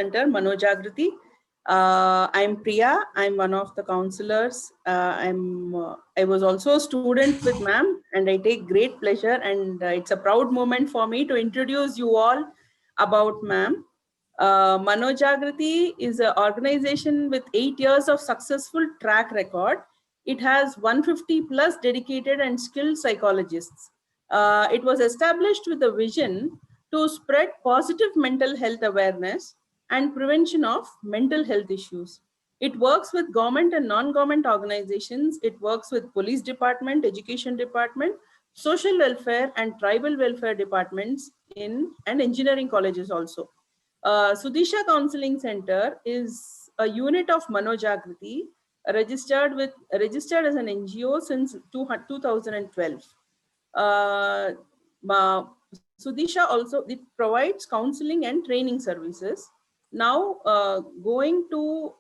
Center, Manojagriti. I'm Priya. I'm one of the counselors. I was also a student with ma'am, and I take great pleasure. And it's a proud moment for me to introduce you all about ma'am. Manojagriti is an organization with 8 years of successful track record. It has 150 plus dedicated and skilled psychologists. It was established with a vision to spread positive mental health awareness and prevention of mental health issues. It works with government and non-government organizations. It works with police department, education department, social welfare and tribal welfare departments in and engineering colleges also. Sudisha Counseling Center is a unit of Manojagriti registered as an NGO since 2012. Sudisha also it provides counseling and training services. Now, going to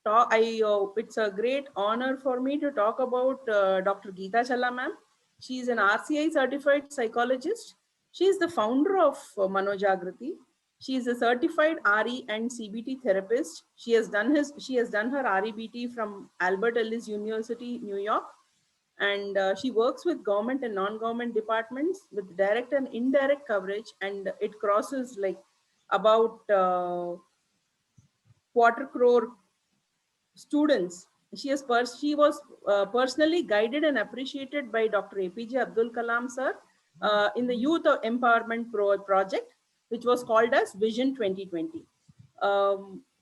talk, it's a great honor for me to talk about Dr. Geeta Challa ma'am. She is an RCI certified psychologist. She is the founder of Manojagriti. She is a certified RE and CBT therapist. She has done her REBT from Albert Ellis University, New York, and she works with government and non-government departments with direct and indirect coverage, and it crosses like about quarter crore students. She was personally guided and appreciated by Dr. APJ Abdul Kalam sir in the Youth Empowerment Project, which was called as Vision 2020.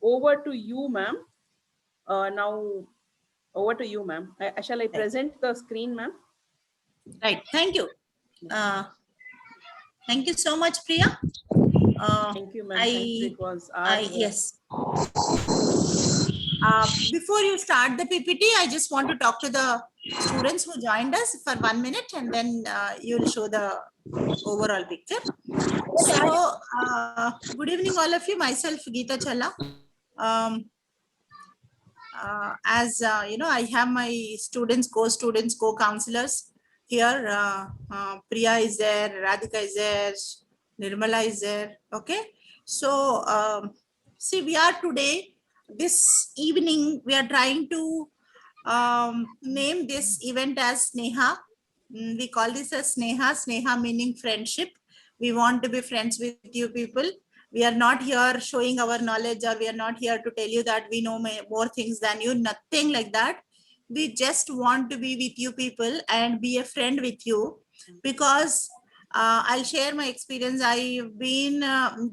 Over to you, ma'am. Now, over to you, ma'am. Shall I present the screen, ma'am? Right. Thank you. Thank you so much, Priya. Thank you, ma'am. It was yes. Before you start the PPT, I just want to talk to the students who joined us for 1 minute, and then you'll show the overall picture. So, good evening, all of you. Myself, Geeta Challa. As you know, I have my students, co-counselors here. Priya is there, Radhika is there, Nirmala is there. Okay. So, see, we are today, this evening, we are trying to name this event as Sneha. We call this as Sneha. Sneha meaning friendship. We want to be friends with you people. We are not here showing our knowledge, or we are not here to tell you that we know more things than you. Nothing like that. We just want to be with you people and be a friend with you, because I'll share my experience. I've been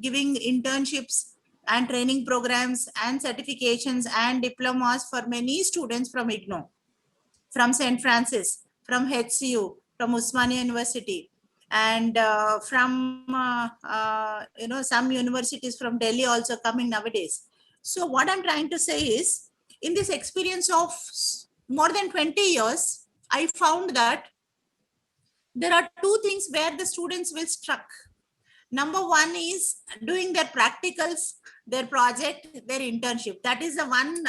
giving internships and training programs and certifications and diplomas for many students from IGNOU, from St. Francis, from HCU, from Usmania University, and from some universities from Delhi also coming nowadays. So what I'm trying to say is, in this experience of more than 20 years, I found that there are two things where the students will struck. Number one is doing their practicals, their project, their internship. That is the one,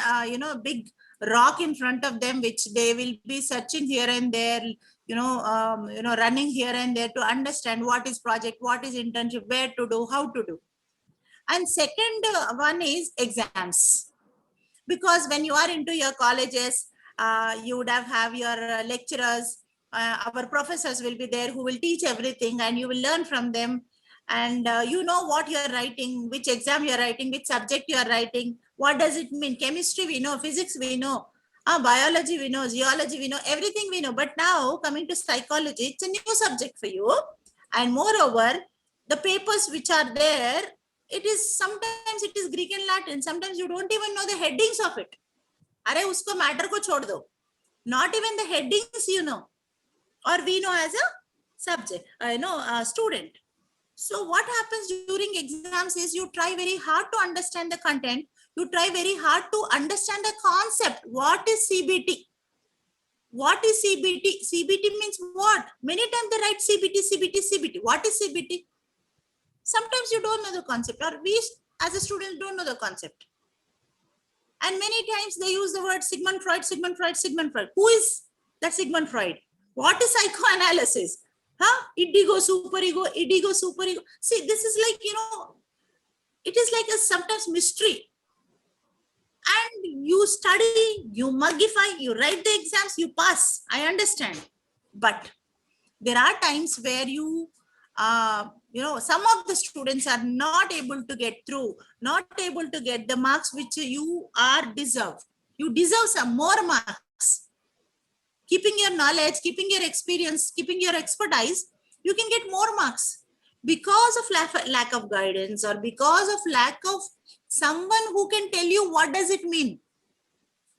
big rock in front of them, which they will be searching here and there, running here and there to understand what is project, what is internship, where to do, how to do. And second one is exams. Because when you are into your colleges, you would have your lecturers, our professors will be there who will teach everything, and you will learn from them. And you know what you are writing, which exam you are writing, which subject you are writing, what does it mean. Chemistry we know, physics we know, biology we know, geology we know, everything we know. But now coming to psychology, it's a new subject for you. And moreover, the papers which are there, it is sometimes it is Greek and Latin. Sometimes you don't even know the headings of it. Arey usko matter ko chhod do. Not even the headings you know, or we know as a subject, student. So what happens during exams is you try very hard to understand the content. You try very hard to understand the concept. What is CBT? What is CBT? CBT means what? Many times they write CBT. What is CBT? Sometimes you don't know the concept, or we as a student don't know the concept. And many times they use the word Sigmund Freud. Who is that Sigmund Freud? What is psychoanalysis? Id ego, superego. See, this is like, it is like a sometimes mystery. And you study, you mugify, you write the exams, you pass. I understand. But there are times where some of the students are not able to get through, not able to get the marks which you are deserve. You deserve some more marks. Keeping your knowledge, keeping your experience, keeping your expertise, you can get more marks. Because of lack of guidance, or because of lack of someone who can tell you what does it mean.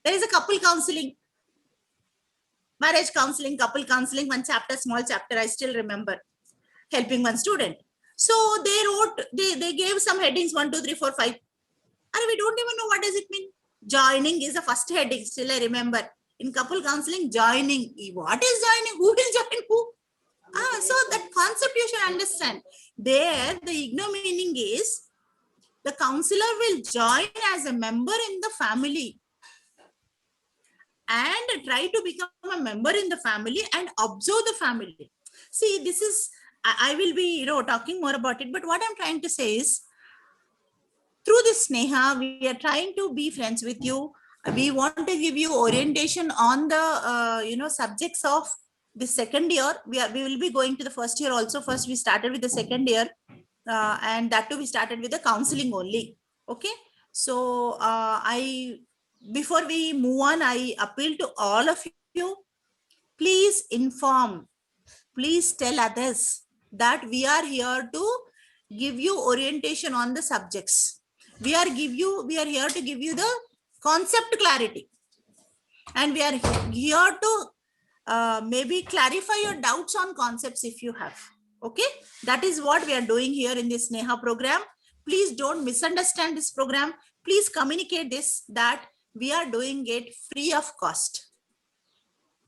There is a couple counseling, marriage counseling, couple counseling, one chapter, small chapter, I still remember, helping one student. So they gave some headings, 1, 2, 3, 4, 5. And we don't even know what does it mean. Joining is the first heading, still I remember. In couple counseling, joining. What is joining? Who will join who? So that concept you should understand. There, the IGNOU meaning is the counselor will join as a member in the family and try to become a member in the family and observe the family. See, this is, I will be talking more about it, but what I'm trying to say is, through this Sneha, we are trying to be friends with you. We want to give you orientation on the subjects of the second year. We will be going to the first year also. First, we started with the second year, and that too we started with the counseling only. Okay, so before we move on, I appeal to all of you. Please inform. Please tell others that we are here to give you orientation on the subjects. We are here to give you the concept clarity, and we are here to maybe clarify your doubts on concepts if you have. Okay, that is what we are doing here in this Sneha program. Please don't misunderstand this program. Please communicate this, that we are doing it free of cost.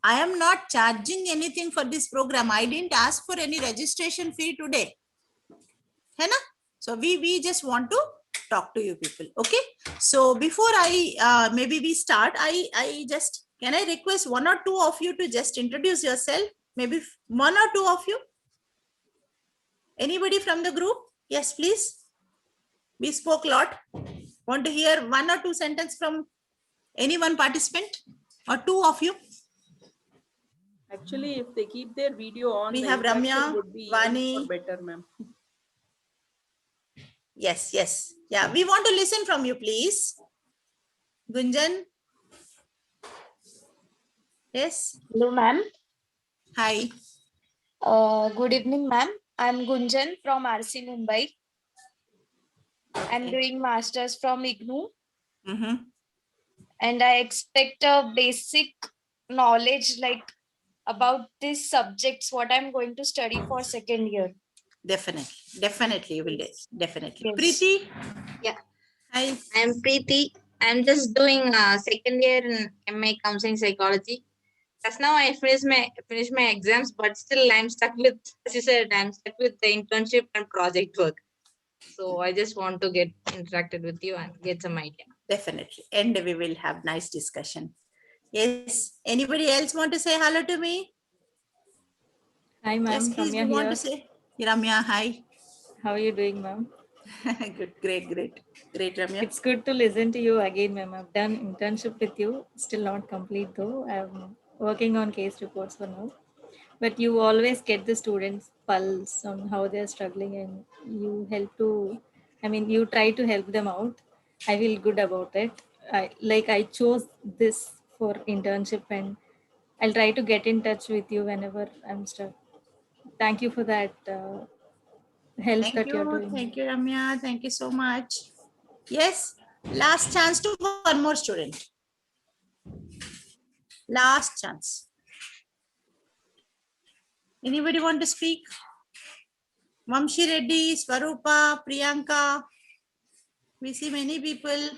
I am not charging anything for this program. I didn't ask for any registration fee today. Hai na? So we just want to talk to you people. Okay. So before maybe we start, can I request one or two of you to just introduce yourself? Maybe one or two of you. Anybody from the group? Yes, please. We spoke a lot. Want to hear one or two sentences from any one participant or two of you? Actually, if they keep their video on, we the have Ramya, would be Vani. Better, ma'am. Yes. Yeah, we want to listen from you, please. Gunjan. Yes. Hello, ma'am. Hi. Good evening, ma'am. I'm Gunjan from RC Mumbai. I'm doing masters from IGNOU. And I expect a basic knowledge about these subjects, what I'm going to study for second year. Definitely you will definitely. Yes. Preeti. Yeah. Hi. I'm Preeti. I'm just doing second year in MA Counseling Psychology. Just now I finished my exams, but still I'm stuck with, as you said, I'm stuck with the internship and project work. So I just want to get interacted with you and get some idea. Definitely. And we will have nice discussion. Yes. Anybody else want to say hello to me? Hi, ma'am. Yes, please. Ramya You want here. to say? Ramya, hi. How are you doing, ma'am? Good, great, Ramya. It's good to listen to you again, ma'am. I've done internship with you, still not complete though. I'm working on case reports for now. But you always get the students' pulse on how they're struggling, and you you try to help them out. I feel good about it. I chose this for internship, and I'll try to get in touch with you whenever I'm stuck. Thank you for that help Thank that you. you're doing. Thank you, Ramya. Thank you so much. Yes. Last chance to one more student. Last chance. Anybody want to speak? Mamshi Reddy, Swarupa, Priyanka. We see many people.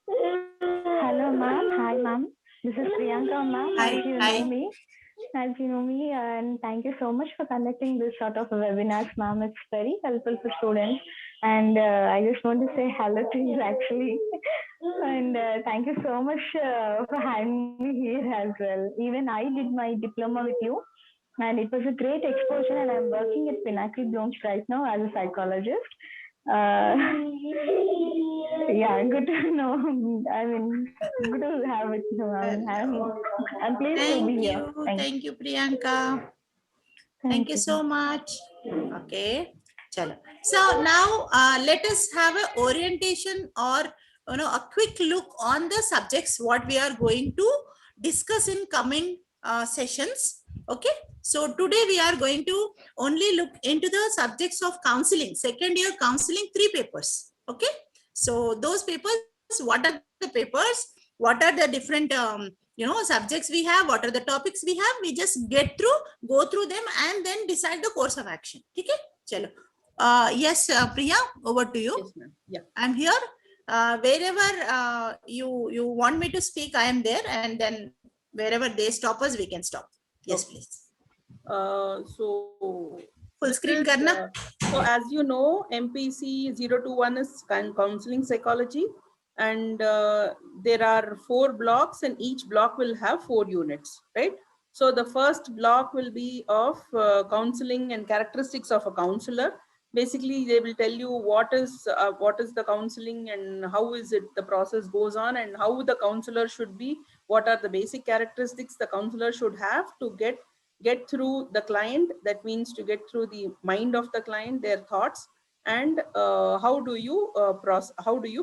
Hello, ma'am. Hi, ma'am. This is Priyanka, ma'am. Hi. As you know me, and thank you so much for conducting this sort of webinars, ma'am. It's very helpful for students. And I just want to say hello to you, actually. And thank you so much for having me here as well. Even I did my diploma with you, and it was a great exposure. And I'm working at Pinnacle Blooms right now as a psychologist. Uh, yeah, good to know. I mean, good to have it. I'm pleased to be here. Thank you, Priyanka. Thank you so much. Okay. Chalo. So now let us have an orientation or a quick look on the subjects what we are going to discuss in coming sessions. Okay. So today we are going to only look into the subjects of counseling, second year counseling, 3 papers. Okay. So those papers, what are the papers? What are the different subjects we have? What are the topics we have? We just go through them and then decide the course of action. Okay. Chalo. Yes, Priya, over to you. Yes, ma'am. Yeah. I'm here. Wherever you want me to speak, I am there, and then wherever they stop us, we can stop. Yes, Okay. please. So Full this screen is, karna. so as you know, MPC 021 is counseling psychology, and there are 4 blocks, and each block will have 4 units, right? So the first block will be of counseling and characteristics of a counselor. Basically, they will tell you what is the counseling and how is it the process goes on, and how the counselor should be, what are the basic characteristics the counselor should have to get through the client. That means to get through the mind of the client, their thoughts, and how do you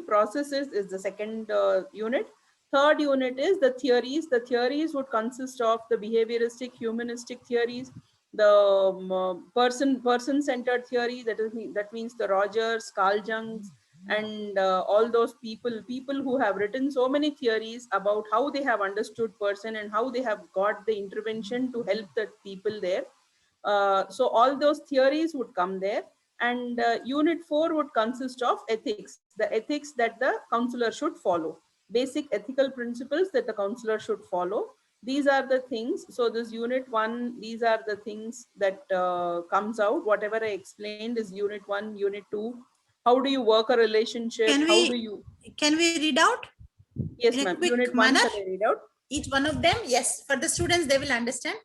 process it is the second unit. Third unit is the theories. The theories would consist of the behavioristic, humanistic theories, the person-centered theory. That means the Rogers, Carl Jungs, and all those people who have written so many theories about how they have understood person and how they have got the intervention to help the people there. So all those theories would come there. And unit 4 would consist of ethics, the ethics that the counselor should follow, basic ethical principles that the counselor should follow. These are the things. So this unit 1, these are the things that comes out. Whatever I explained is unit 1, unit 2. How do you work a relationship? Can we read out? Yes, in a ma'am. quick Unit 1, manner? shall I read out? Each one of them, yes. For the students, they will understand.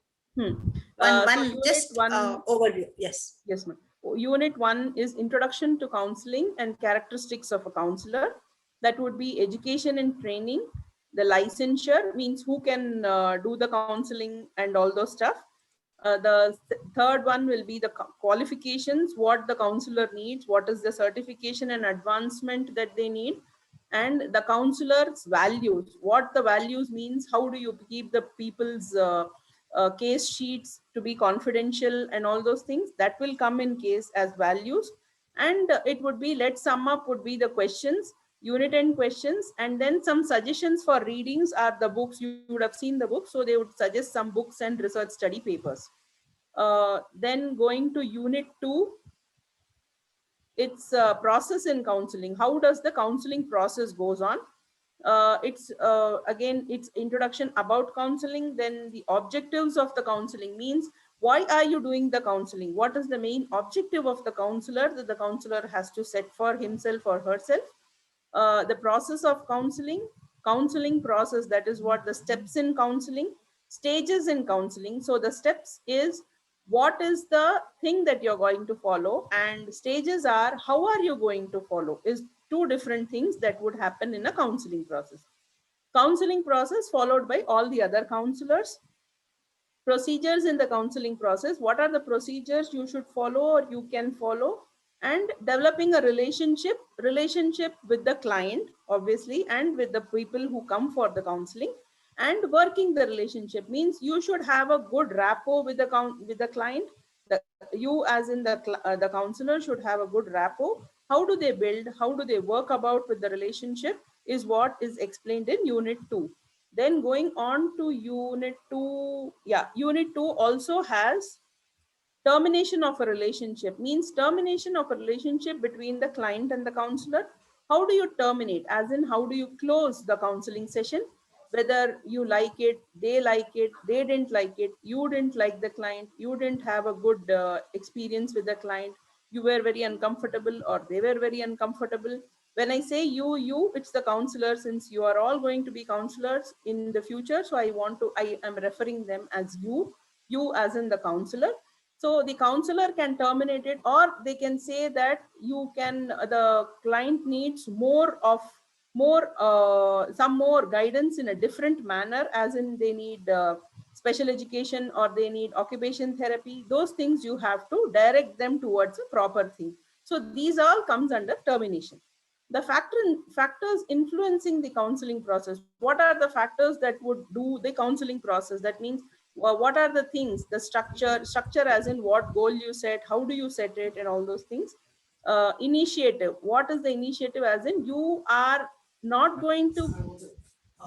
Just overview. Yes. Yes, ma'am. Unit 1 is introduction to counseling and characteristics of a counselor. That would be education and training. The licensure means who can do the counseling and all those stuff. The third one will be the qualifications, what the counselor needs, what is the certification and advancement that they need, and the counselor's values, what the values means, how do you keep the people's case sheets to be confidential, and all those things that will come in case as values. And it would be, let's sum up, would be the questions, unit end questions, and then some suggestions for readings are the books. You would have seen the books, so they would suggest some books and research study papers. Then going to unit 2, it's a process in counseling. How does the counseling process goes on? It's again, it's introduction about counseling. Then the objectives of the counseling means, why are you doing the counseling? What is the main objective of the counselor that the counselor has to set for himself or herself? The process of counseling process, that is what the steps in counseling, stages in counseling. So the steps is what is the thing that you're going to follow, and stages are how are you going to follow, is 2 different things that would happen in a counseling process. Counseling process followed by all the other counselors. Procedures in the counseling process, what are the procedures you should follow or you can follow, and developing a relationship with the client, obviously, and with the people who come for the counseling. And working the relationship means you should have a good rapport with the client. You as in the counselor should have a good rapport. How do they build, how do they work about with the relationship is what is explained in unit 2. Then going on to unit 2, unit 2 also has termination of a relationship, means termination of a relationship between the client and the counselor. How do you terminate, as in how do you close the counseling session? Whether you like it, they didn't like it, you didn't like the client, you didn't have a good experience with the client, you were very uncomfortable or they were very uncomfortable. When I say you, it's the counselor, since you are all going to be counselors in the future. So I am referring them as you as in the counselor. So the counselor can terminate it, or they can say that the client needs some more guidance in a different manner, as in they need special education or they need occupation therapy. Those things you have to direct them towards a proper thing. So these all comes under termination. The factors influencing the counseling process. What are the factors that would do the counseling process? That means, what are the things, the structure as in what goal you set, how do you set it, and all those things. Initiative, what is the initiative, as in you are not going to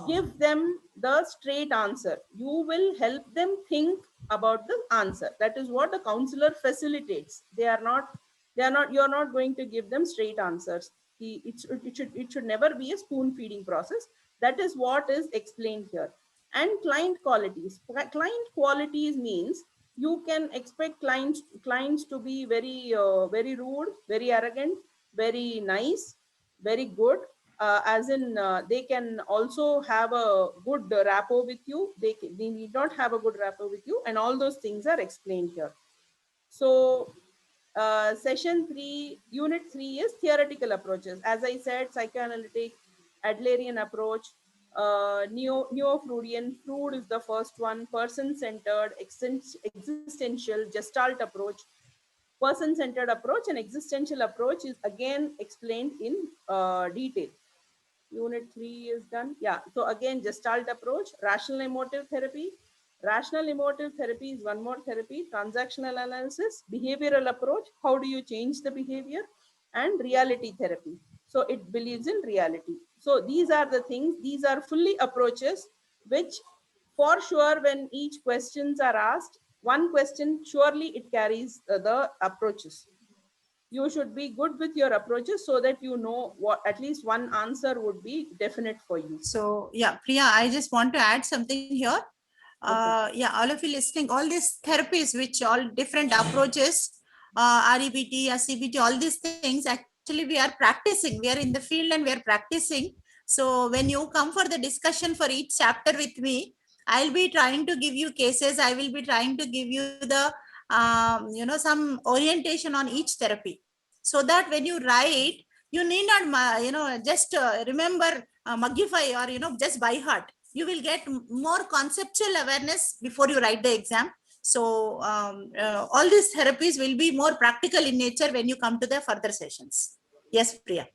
give them the straight answer, you will help them think about the answer. That is what the counselor facilitates. You're not going to give them straight answers. It should never be a spoon feeding process. That is what is explained here. And client qualities. Client qualities means you can expect clients to be very rude, very arrogant, very nice, very good, as in they can also have a good rapport with you. They need not have a good rapport with you, and all those things are explained here. So session 3, unit 3 is theoretical approaches. As I said, psychoanalytic, Adlerian approach, Neo-Freudian. Freud is the first one. Person-centered, existential, Gestalt approach. Person-centered approach and existential approach is again explained in detail. Unit 3 is done. Yeah. So again, Gestalt approach, rational emotive therapy. Rational emotive therapy is one more therapy. Transactional analysis, behavioral approach, how do you change the behavior, and reality therapy. So it believes in reality. So these are the things, these are fully approaches which for sure when each questions are asked, one question, surely it carries the approaches. You should be good with your approaches so that you know what at least one answer would be definite for you. So yeah, Priya, I just want to add something here. Yeah, all of you listening, all these therapies, which all different approaches, REBT, SCBT, all these things, actually we are practicing. We are in the field and we are practicing. So when you come for the discussion for each chapter with me, I'll be trying to give you cases. I will be trying to give you the, some orientation on each therapy, so that when you write, you need not, just remember, mugify, or, just by heart. You will get more conceptual awareness before you write the exam. So all these therapies will be more practical in nature when you come to the further sessions. Yes, Priya.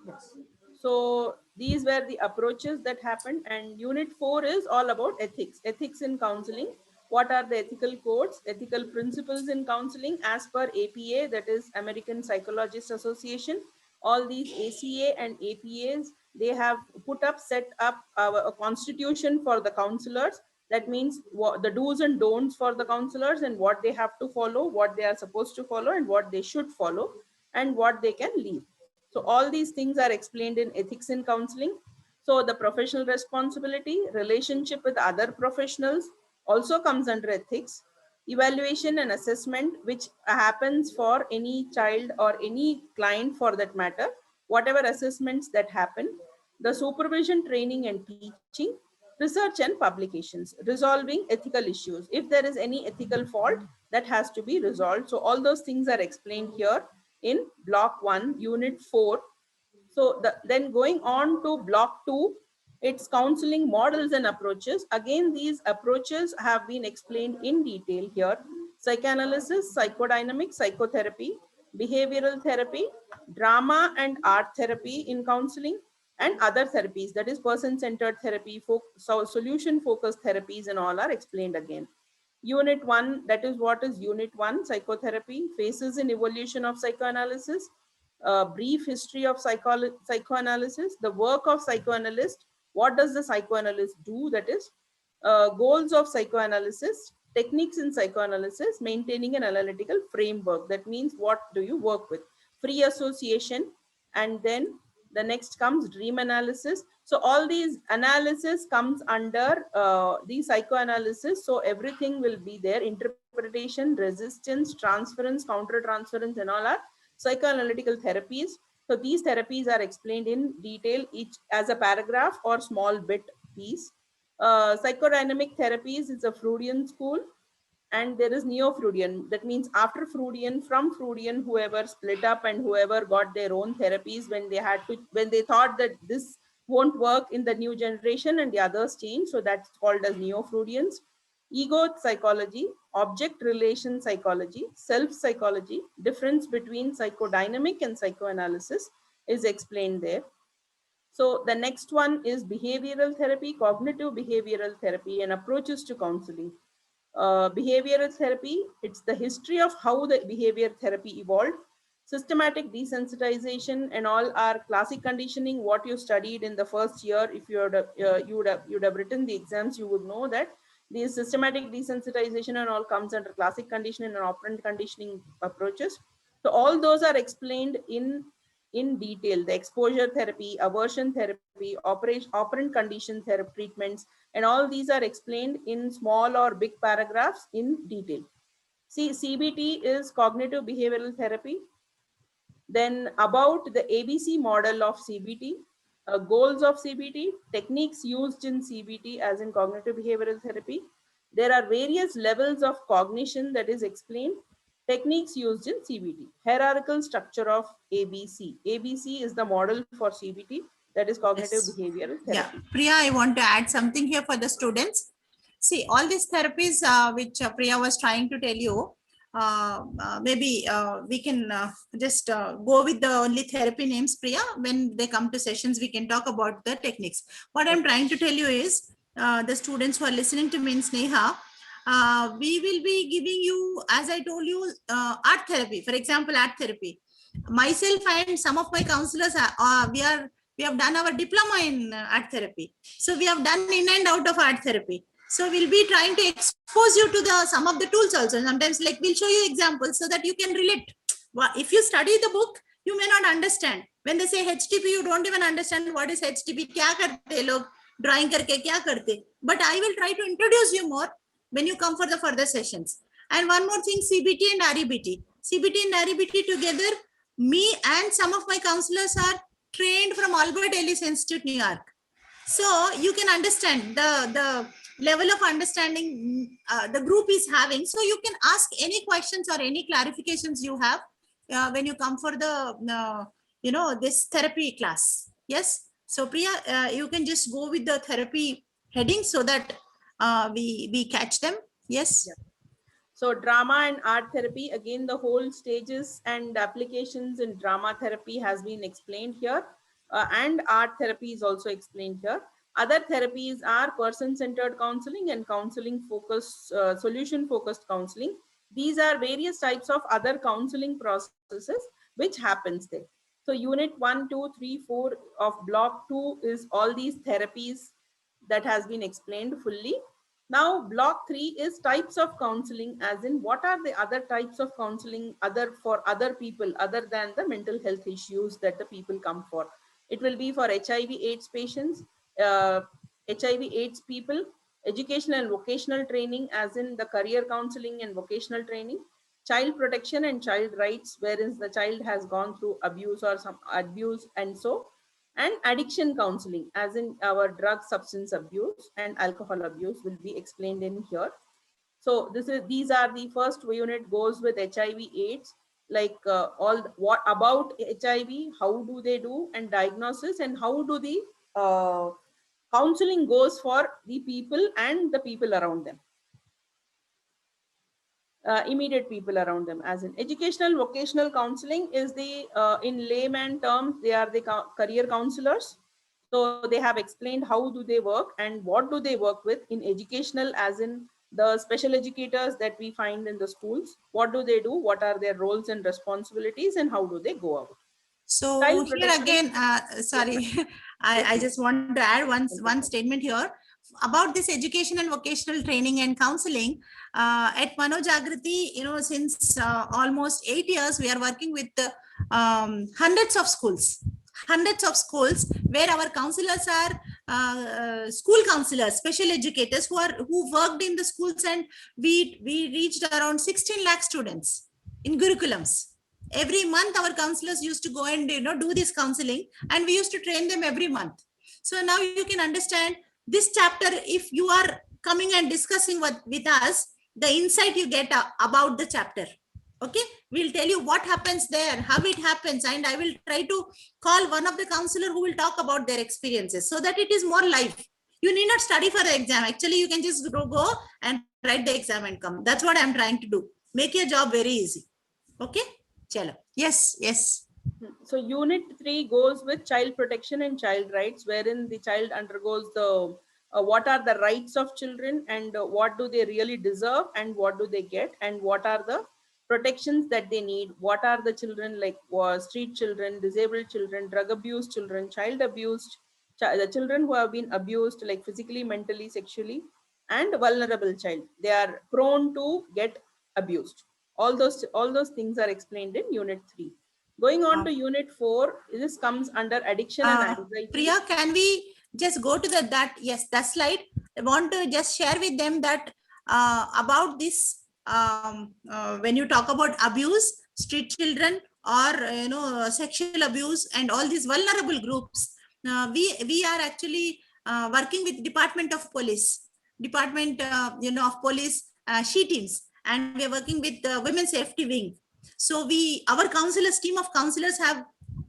Yes. So these were the approaches that happened, and unit 4 is all about ethics. Ethics in counseling. What are the ethical codes, ethical principles in counseling as per APA, that is American Psychologists Association. All these ACA and APAs, they have set up a constitution for the counselors. That means what the do's and don'ts for the counselors, and what they have to follow, what they are supposed to follow, and what they should follow, and what they can leave. So all these things are explained in ethics in counseling. So the professional responsibility, relationship with other professionals also comes under ethics. Evaluation and assessment, which happens for any child or any client for that matter, whatever assessments that happen. The supervision, training and teaching, research and publications, resolving ethical issues. If there is any ethical fault, that has to be resolved. So all those things are explained here in block 1, unit 4. So then going on to block 2, it's counseling models and approaches. Again, these approaches have been explained in detail here. Psychoanalysis, psychodynamic, psychotherapy, behavioral therapy, drama and art therapy in counseling, and other therapies, that is person-centered therapy, solution-focused therapies, and all are explained again. Unit 1, that is what is unit 1, psychotherapy, phases in evolution of psychoanalysis, a brief history of psychoanalysis, the work of psychoanalyst, what does the psychoanalyst do, that is goals of psychoanalysis, techniques in psychoanalysis, maintaining an analytical framework. That means what do you work with, free association, and then the next comes dream analysis. So all these analysis comes under the psychoanalysis. So everything will be there, interpretation, resistance, transference, counter-transference, and all are psychoanalytical therapies. So these therapies are explained in detail, each as a paragraph or small bit piece. Psychodynamic therapies is a Freudian school. and there is neo-Freudian. That means after Freudian, from Freudian, whoever split up and whoever got their own therapies when they thought that this won't work in the new generation and the others change. So that's called as neo-Freudians. Ego psychology, object relation psychology, self psychology, difference between psychodynamic and psychoanalysis is explained there. So the next one is behavioral therapy, cognitive behavioral therapy, and approaches to counseling. Behavioral therapy, it's the history of how the behavior therapy evolved. Systematic desensitization and all are classic conditioning, what you studied in the first year. If you would have written the exams, you would know that the systematic desensitization and all comes under classic conditioning and operant conditioning approaches. So all those are explained in detail. The exposure therapy, aversion therapy, operant condition therapy treatments, and all these are explained in small or big paragraphs in detail. See, CBT is cognitive behavioral therapy. Then about the ABC model of CBT, goals of CBT, techniques used in CBT as in cognitive behavioral therapy. There are various levels of cognition that is explained. Techniques used in CBT, hierarchical structure of ABC. ABC is the model for CBT, that is cognitive Yes. behavioral therapy. Yeah, Priya, I want to add something here for the students. See, all these therapies which Priya was trying to tell you, maybe we can just go with the only therapy names, Priya. When they come to sessions, we can talk about the techniques. What I'm trying to tell you is, the students who are listening to me in Sneha, we will be giving you, as I told you, art therapy. For example, art therapy. Myself and some of my counselors, we have done our diploma in art therapy. So we have done in and out of art therapy. So we'll be trying to expose you to some of the tools also. Sometimes like we'll show you examples so that you can relate. If you study the book, you may not understand. When they say HTP, you don't even understand what is HTP. Kya karte log, drawing karke kya karte. But I will try to introduce you more when you come for the further sessions. And one more thing, CBT and REBT. CBT and REBT together, me and some of my counselors are trained from Albert Ellis Institute, New York. So you can understand the level of understanding the group is having. So you can ask any questions or any clarifications you have when you come for the, this therapy class. Yes. So Priya, you can just go with the therapy heading so that we catch them. Yes. Yeah. So drama and art therapy, again, the whole stages and applications in drama therapy has been explained here, and art therapy is also explained here. Other therapies are person-centered counseling and counseling focused, solution-focused counseling. These are various types of other counseling processes which happens there. So unit 1, 2, 3, 4 of block 2 is all these therapies that has been explained fully. Now, block 3 is types of counseling, as in what are the other types of counseling for other people other than the mental health issues that the people come for. It will be for HIV/AIDS patients, HIV/AIDS people, educational and vocational training, as in the career counseling and vocational training, child protection and child rights, wherein the child has gone through abuse or some abuse, and so, and addiction counseling, as in our drug substance abuse and alcohol abuse will be explained in here. So these are the first unit goes with HIV/AIDS, like what about HIV, how do they do, and diagnosis, and how do the counseling goes for the people and the people around them. Immediate people around them, as in educational vocational counseling is the in layman terms, they are the career counselors. So they have explained how do they work and what do they work with. In educational, as in the special educators that we find in the schools, what do they do, what are their roles and responsibilities, and how do they go out. So here again, sorry, I just want to add one statement here about this education and vocational training and counseling. At Manojagriti, since almost 8 years, we are working with hundreds of schools where our counselors are school counselors, special educators who worked in the schools, and we reached around 16 lakh students in Gurukulams. Every month our counselors used to go and do this counseling, and we used to train them every month. So now you can understand this chapter. If you are coming and discussing with us, the insight you get about the chapter. Okay, we'll tell you what happens there, how it happens, and I will try to call one of the counselor who will talk about their experiences so that it is more live. You need not study for the exam. Actually, you can just go and write the exam and come. That's what I'm trying to do. Make your job very easy. Okay, chalo. Yes, yes. So unit 3 goes with child protection and child rights, wherein the child undergoes the what are the rights of children, and what do they really deserve, and what do they get, and what are the protections that they need, what are the children like street children, disabled children, drug abused children, child abused, the children who have been abused like physically, mentally, sexually, and vulnerable child. They are prone to get abused. All those things are explained in unit 3. Going on to unit 4, this comes under addiction and anxiety. Priya, can we just go to that slide? I want to just share with them that about this, when you talk about abuse, street children, or sexual abuse, and all these vulnerable groups, we are actually working with Department of Police, of Police she teams, and we are working with the Women's Safety Wing. So our counselors, team of counselors, have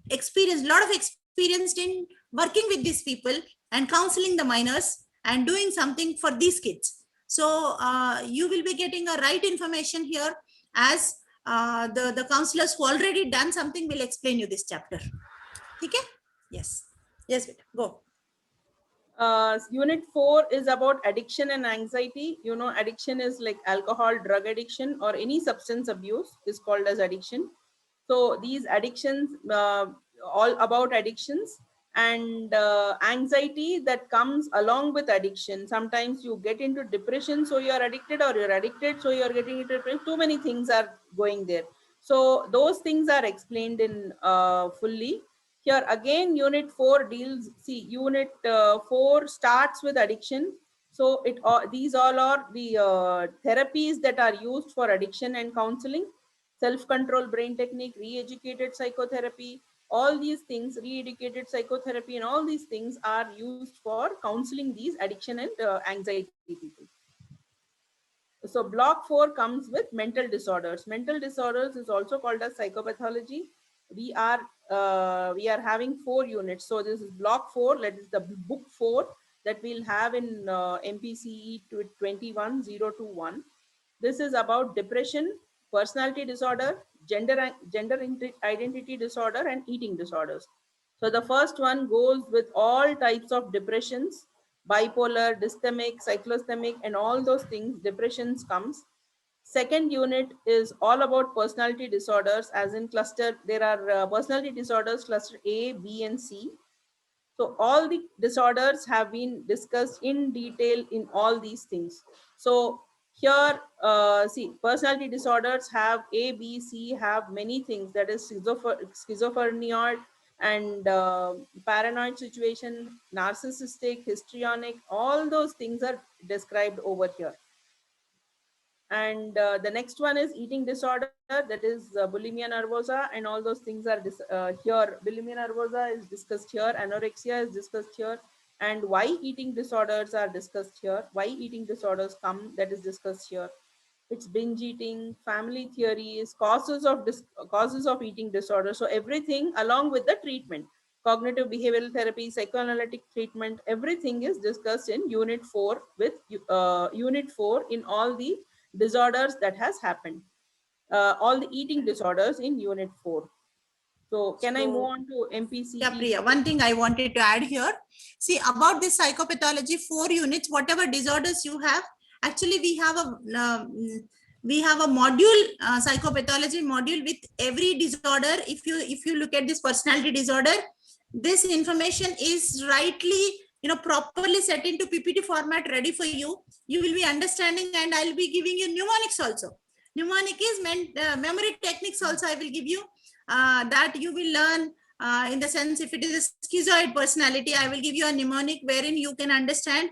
experience, a lot of experience in working with these people and counseling the minors and doing something for these kids. So you will be getting a right information here, as the counselors who already done something will explain you this chapter. Okay? Yes. Yes, go. Unit 4 is about addiction and anxiety. Addiction is like alcohol, drug addiction, or any substance abuse is called as addiction. So these addictions, all about addictions, and anxiety that comes along with addiction. Sometimes you get into depression, so you're addicted, or you're addicted, so you're getting into depression. Too many things are going there. So those things are explained in fully. Here again, unit 4 deals, unit 4 starts with addiction. So these all are the therapies that are used for addiction and counseling: self-control brain technique, re-educated psychotherapy, all these things, re-educated psychotherapy, and all these things are used for counseling these addiction and anxiety people. So block 4 comes with mental disorders. Mental disorders is also called as psychopathology. We are having 4 units. So this is block 4, that is the book 4 that we'll have in MPCE 21021. This is about depression, personality disorder, gender identity disorder, and eating disorders. So the first one goes with all types of depressions, bipolar, dysthymic, cyclosthemic, and all those things, depressions comes. Second unit is all about personality disorders, as in cluster. There are personality disorders, cluster A, B, and C. So all the disorders have been discussed in detail in all these things. So here, personality disorders have A, B, C, have many things. That is schizophrenia and paranoid situation, narcissistic, histrionic, all those things are described over here. And the next one is eating disorder, that is bulimia nervosa, and all those things are here. Bulimia nervosa is discussed here, anorexia is discussed here, and why eating disorders are discussed here, why eating disorders come, that is discussed here. It's binge eating, family theories, causes of eating disorder. So everything along with the treatment, cognitive behavioral therapy, psychoanalytic treatment, everything is discussed in unit 4 with unit 4 in all the disorders that has happened, all the eating disorders in unit 4. So can I move on to MPC? Yeah, Priya, one thing I wanted to add here. See, about this psychopathology, 4 units, whatever disorders you have, actually we have a module, psychopathology module with every disorder. If you look at this personality disorder, this information is rightly, properly set into PPT format, ready for you. You will be understanding, and I'll be giving you mnemonics also. Mnemonic is memory techniques also I will give you, that you will learn in the sense, if it is a schizoid personality, I will give you a mnemonic wherein you can understand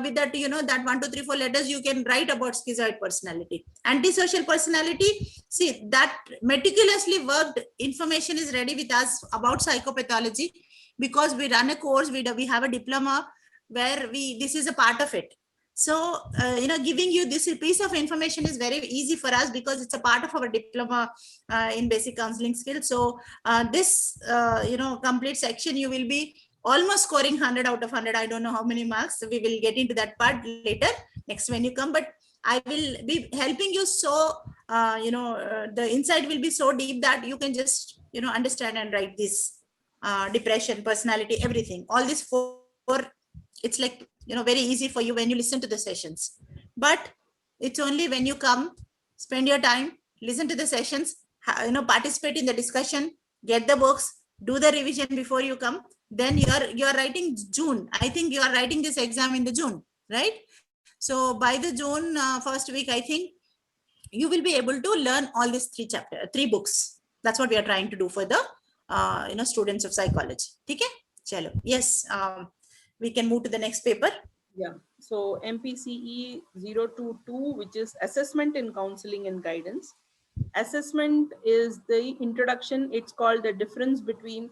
with that, that 1, 2, 3, 4 letters, you can write about schizoid personality. Antisocial personality, see, that meticulously worked information is ready with us about psychopathology, because we run a course, we have a diploma where this is a part of it. So, giving you this piece of information is very easy for us because it's a part of our diploma in basic counseling skills. So this, complete section, you will be almost scoring 100 out of 100. I don't know how many marks. We will get into that part later, next when you come. But I will be helping you so, the insight will be so deep that you can just, understand and write this depression, personality, everything. All these four, it's like, very easy for you when you listen to the sessions. But it's only when you come, spend your time, listen to the sessions, participate in the discussion, get the books, do the revision before you come. Then you're writing June. I think you are writing this exam in the June, right? So by the June first week, I think you will be able to learn all these three books. That's what we are trying to do for the students of psychology. Okay, chalo. Yes, we can move to the next paper. Yeah. So MPCE 022, which is assessment in counseling and guidance. Assessment is the introduction. It's called the difference between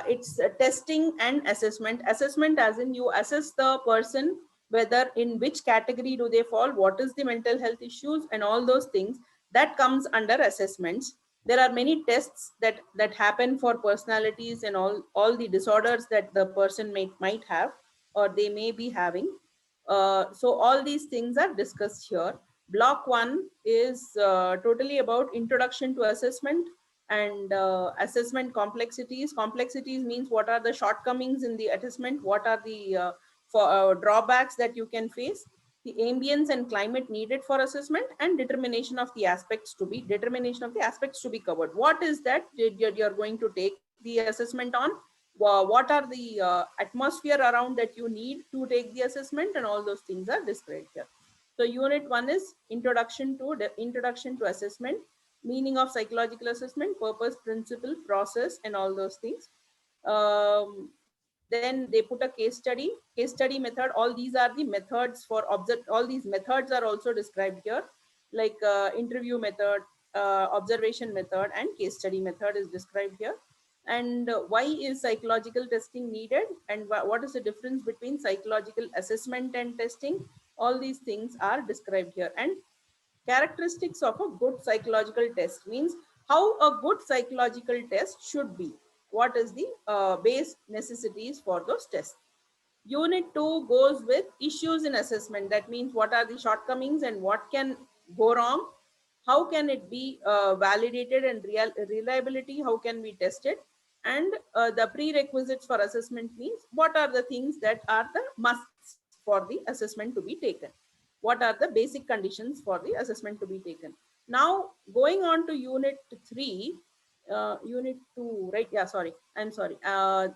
it's testing and assessment. Assessment as in you assess the person, whether in which category do they fall, what is the mental health issues, and all those things that comes under assessments. There are many tests that happen for personalities and all the disorders that the person might have or they may be having. So all these things are discussed here. Block 1 is totally about introduction to assessment and assessment complexities. Complexities means what are the shortcomings in the assessment, what are the drawbacks that you can face, the ambience and climate needed for assessment, and determination of the aspects to be covered. What is that you're going to take the assessment on? What are the atmosphere around that you need to take the assessment, and all those things are described here. So unit 1 is introduction to assessment, meaning of psychological assessment, purpose, principle, process, and all those things. Then they put a case study method. All these are the methods for all these methods are also described here, like interview method, observation method, and case study method is described here. And why is psychological testing needed, and what is the difference between psychological assessment and testing? All these things are described here. And characteristics of a good psychological test means how a good psychological test should be. What is the base necessities for those tests? Unit 2 goes with issues in assessment. That means what are the shortcomings and what can go wrong? How can it be validated, and reliability, how can we test it? And the prerequisites for assessment means what are the things that are the musts for the assessment to be taken? What are the basic conditions for the assessment to be taken? Now, going on to unit 3, unit 2, right? Yeah, sorry. I'm sorry.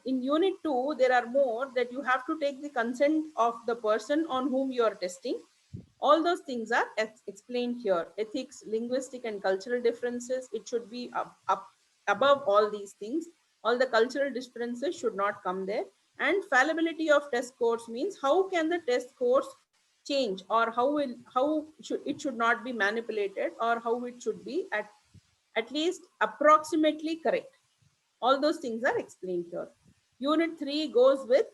In unit 2, there are more that you have to take the consent of the person on whom you are testing. All those things are explained here. Ethics, linguistic and cultural differences, it should be up above all these things. All the cultural differences should not come there. And fallibility of test scores means how can the test scores change, or it should not be manipulated, or how it should be at least approximately correct. All those things are explained here. Unit 3 goes with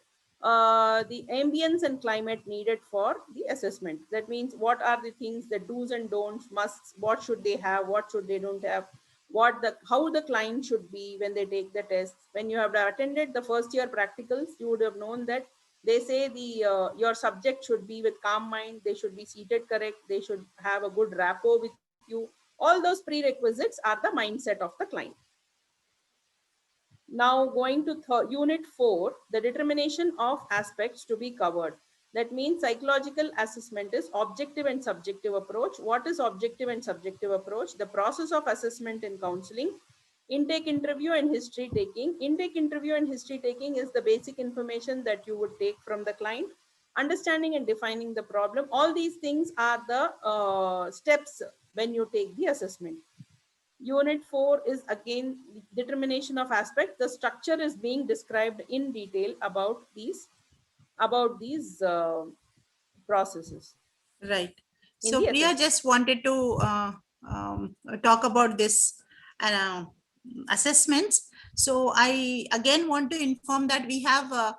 the ambience and climate needed for the assessment. That means what are the things, the do's and don'ts, musts, what should they have, what should they don't have, how the client should be when they take the tests. When you have attended the first year practicals, you would have known that they say your subject should be with calm mind, they should be seated correct, they should have a good rapport with you. All those prerequisites are the mindset of the client. Now going to unit 4, the determination of aspects to be covered. That means psychological assessment is objective and subjective approach. What is objective and subjective approach? The process of assessment in counseling. Intake interview and history taking. Intake interview and history taking is the basic information that you would take from the client. Understanding and defining the problem. All these things are the steps when you take the assessment. Unit 4 is again determination of aspect. The structure is being described in detail about these processes. Right. So Priya just wanted to talk about this assessments. So I again want to inform that we have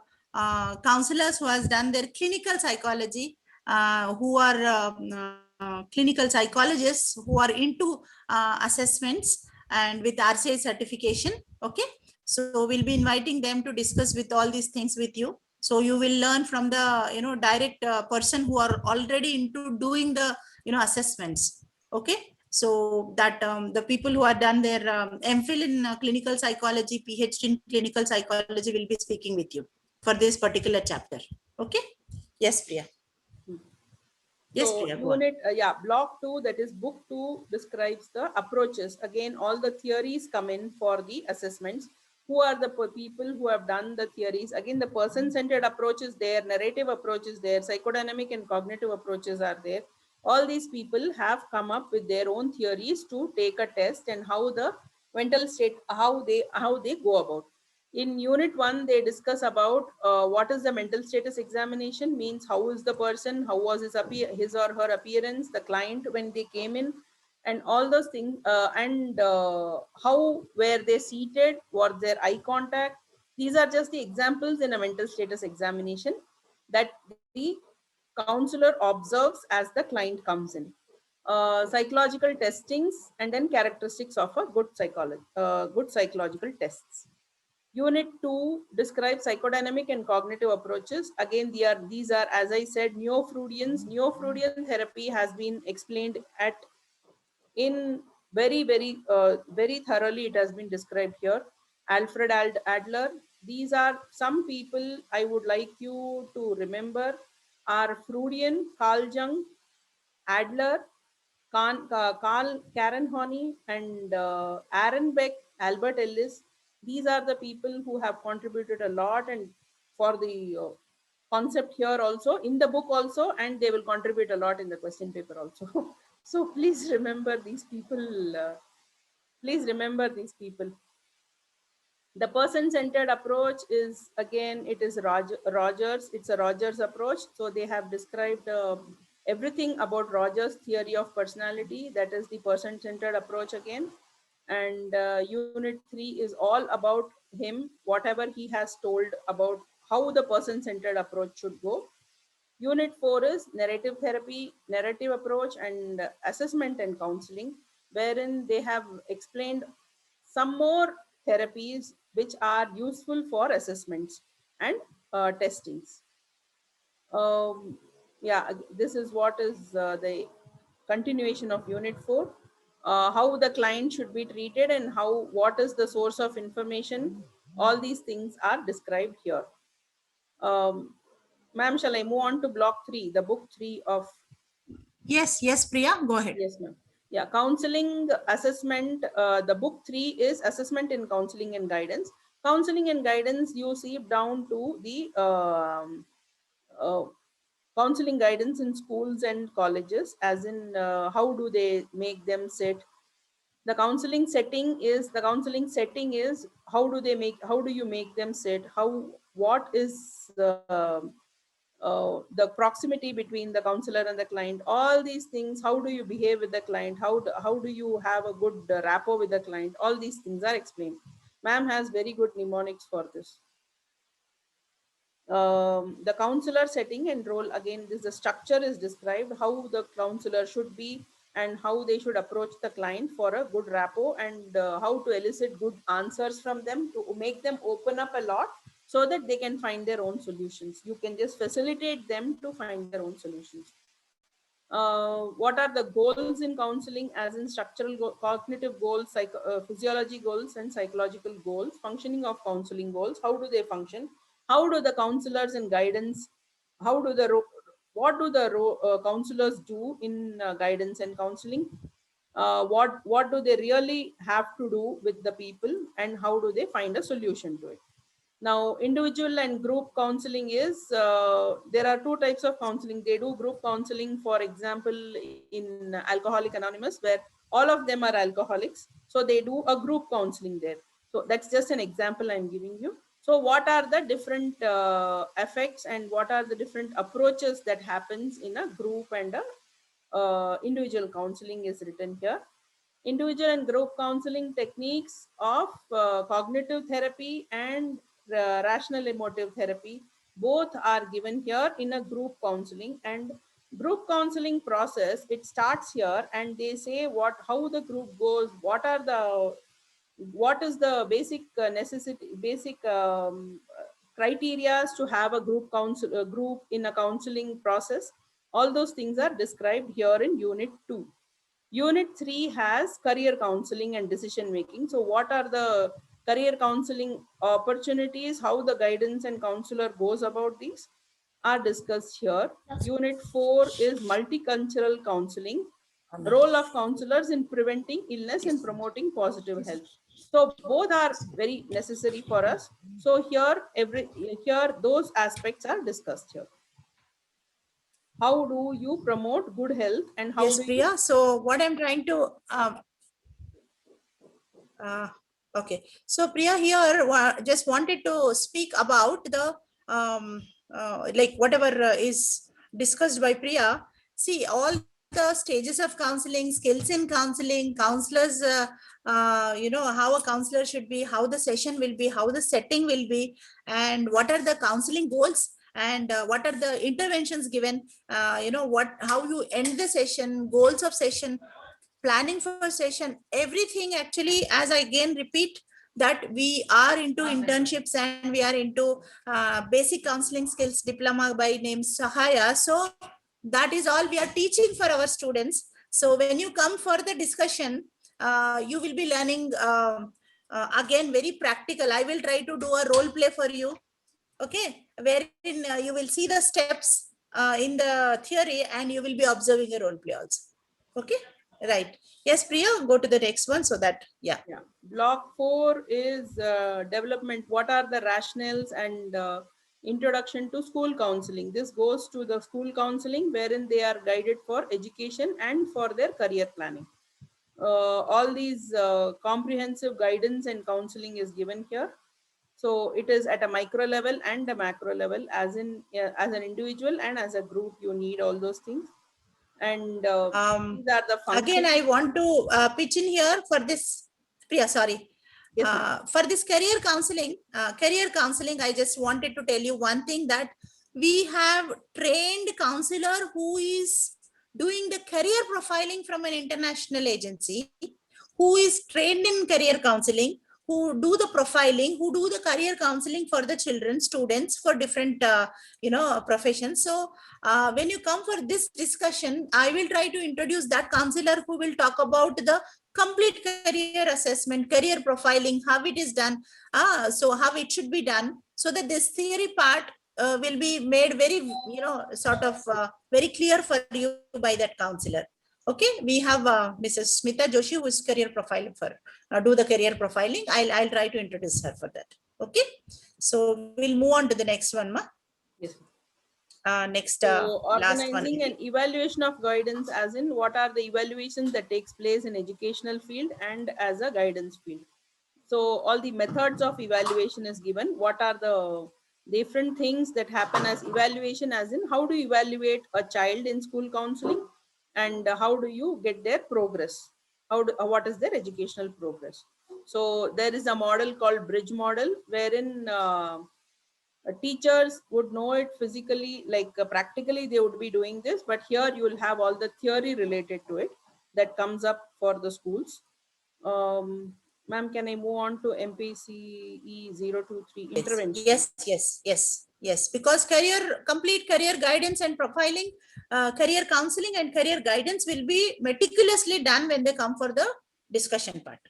counselors who has done their clinical psychology who are clinical psychologists who are into assessments and with RCI certification. Okay, so we'll be inviting them to discuss with all these things with you. So you will learn from the direct person who are already into doing the assessments. Okay, so that the people who have done their MPhil in clinical psychology, PhD in clinical psychology will be speaking with you for this particular chapter. Okay. Yes, Priya. Yes, So Priya, go on. block 2, that is book 2, describes the approaches. Again, all the theories come in for the assessments. Who are the people who have done the theories? Again, the person-centered approach is there, narrative approach is there, psychodynamic and cognitive approaches are there. All these people have come up with their own theories to take a test and how the mental state, how they go about. In unit 1, they discuss about what is the mental status examination, means how is the person, how was his or her appearance, the client when they came in, and all those things, and how were they seated, was their eye contact. These are just the examples in a mental status examination that the counselor observes as the client comes in. Psychological testings, and then characteristics of a good psychological tests. Unit 2 describes psychodynamic and cognitive approaches. Again, these are, as I said, Neo-Freudians. Neo-Freudian therapy has been explained in very thoroughly. It has been described here. Alfred Adler. These are some people I would like you to remember are Freudian, Carl Jung, Adler, Carl Karen Horney, and Aaron Beck, Albert Ellis. These are the people who have contributed a lot and for the concept here also, in the book also, and they will contribute a lot in the question paper also. So please remember these people. Please remember these people. The person-centered approach is, again, it is Rogers. It's a Rogers approach. So they have described everything about Rogers' theory of personality. That is the person-centered approach again. And unit 3 is all about him, whatever he has told about how the person-centered approach should go. Unit 4 is narrative therapy, narrative approach, and assessment and counseling, wherein they have explained some more therapies which are useful for assessments and testings. This is what is the continuation of unit 4. How the client should be treated and what is the source of information. All these things are described here. Ma'am, shall I move on to block 3, the book 3 of... Yes, Priya, go ahead. Yes, ma'am. Yeah, counseling assessment. The book 3 is assessment in counseling and guidance. Counseling and guidance, you see down to the counseling guidance in schools and colleges, as in how do they make them sit. The counseling setting is how do you make them sit, what is the proximity between the counselor and the client, all these things, how do you behave with the client, how do you have a good rapport with the client, all these things are explained. Ma'am has very good mnemonics for this. The counselor setting and role, again, the structure is described, how the counselor should be and how they should approach the client for a good rapport, and how to elicit good answers from them to make them open up a lot so that they can find their own solutions. You can just facilitate them to find their own solutions. What are the goals in counseling, as in structural cognitive goals, physiology goals, and psychological goals, functioning of counseling goals, how do they function, how do the counselors and guidance, what do the counselors do in guidance and counseling, what do they really have to do with the people, and how do they find a solution to it. Now, individual and group counseling is, there are two types of counseling. They do group counseling, for example, in Alcoholic Anonymous, where all of them are alcoholics. So they do a group counseling there. So that's just an example I'm giving you. So what are the different effects and what are the different approaches that happens in a group and a individual counseling is written here. Individual and group counseling techniques of cognitive therapy and rational emotive therapy, both are given here in a group counseling, and Group counseling process, it starts here and they say how the group goes, what is the basic necessity, basic criteria to have a group in a counseling process. All those things are described here in unit 2. Unit 3 has career counseling and decision making. So what are the career counseling opportunities, how the guidance and counselor goes about these are discussed here. Unit 4 is multicultural counseling, role of counselors in preventing illness and promoting positive health. So both are very necessary for us. So here those aspects are discussed here. How do you promote good health and how Yes, do Priya. So what I'm trying to okay. So Priya here just wanted to speak about the like whatever is discussed by Priya. See, all the stages of counseling, skills in counseling, counselors, how a counselor should be, how the session will be, how the setting will be, and what are the counseling goals, and what are the interventions given, how you end the session, goals of session, planning for session, everything. Actually, as I again repeat, that we are into internships and we are into basic counseling skills diploma by name Sahaya. So that is all we are teaching for our students. So when you come for the discussion, you will be learning again very practical. I will try to do a role play for you, okay, wherein you will see the steps in the theory and you will be observing a role play also. Okay, right. Yes, Priya, go to the next one so that, yeah. Block 4 is development. What are the rationales and introduction to school counseling? This goes to the school counseling wherein they are guided for education and for their career planning. All these comprehensive guidance and counseling is given here. So it is at a micro level and a macro level, as in as an individual and as a group, you need all those things. And these are the functions. Again, I want to pitch in here for this, Priya, sorry. Yes, for this career counseling, I just wanted to tell you one thing, that we have trained counselor who is doing the career profiling from an international agency, who is trained in career counseling, who do the profiling, who do the career counseling for the children, students for different, professions. So when you come for this discussion, I will try to introduce that counselor who will talk about the complete career assessment, career profiling, how it is done, so how it should be done, so that this theory part will be made very, sort of very clear for you by that counselor. Okay, we have Mrs. Smita Joshi, who is career profiling for, do the career profiling. I'll try to introduce her for that. Okay, so we'll move on to the next one, ma. yes. Next, So last one. organizing and evaluation of guidance, as in what are the evaluations that takes place in educational field and as a guidance field. So all the methods of evaluation is given. What are the different things that happen as evaluation, as in how do you evaluate a child in school counseling and how do you get their progress? What is their educational progress? So there is a model called bridge model wherein teachers would know it physically, like practically they would be doing this, but here you will have all the theory related to it that comes up for the schools. Ma'am, can I move on to MPCE 023 intervention? Yes. Because complete career guidance and profiling, career counseling and career guidance will be meticulously done when they come for the discussion part,